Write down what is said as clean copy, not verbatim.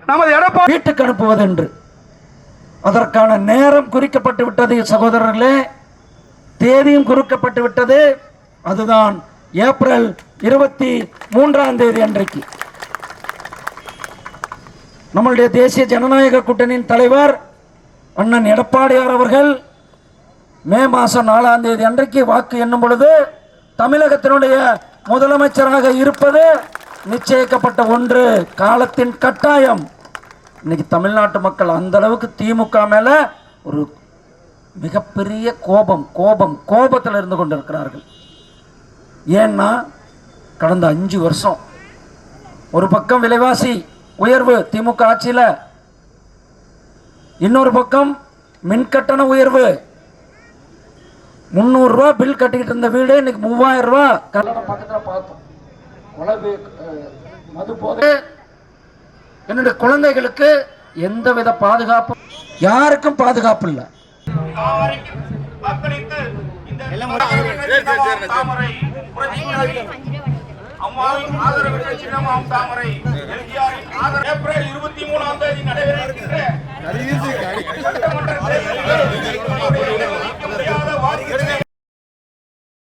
நமது எடப்பாடி வீட்டுக்கு அனுப்புவது என்று அதற்கான நேரம் குறிக்கப்பட்டு விட்டது சகோதரர்களே, தேதியும் குறிக்கப்பட்டு விட்டது. அதுதான் ஏப்ரல் 23 அன்றைக்கு நம்முடைய தேசிய ஜனநாயக கூட்டணியின் தலைவர் அண்ணன் எடப்பாடியார் அவர்கள் மே மாதம் 4 அன்றைக்கு வாக்கு எண்ணும் பொழுது தமிழகத்தினுடைய முதலமைச்சராக இருப்பது நிச்சயிக்கப்பட்ட ஒன்று, காலத்தின் கட்டாயம். இன்னைக்கு தமிழ்நாட்டு மக்கள் அந்த அளவுக்கு திமுக மேல ஒரு மிகப்பெரிய கோபத்தில் இருந்து கொண்டிருக்கிறார்கள். ஏன்னா கடந்த 5 வருஷம் ஒரு பக்கம் விலைவாசி உயர்வு திமுக ஆட்சியில், இன்னொரு பக்கம் மின்கட்டண உயர்வு. 300 ரூபா பில் கட்டிக்கிட்டு இருந்த வீடு இன்னைக்கு 3000 ரூபா. கல்யாணம் பக்கத்தில் பார்த்தோம். மது போதை. என்னுடைய குழந்தைகளுக்கு எந்தவித பாதுகாப்பும், யாருக்கும் பாதுகாப்பு இல்லை. ஏப்ரல் 23 நடைபெற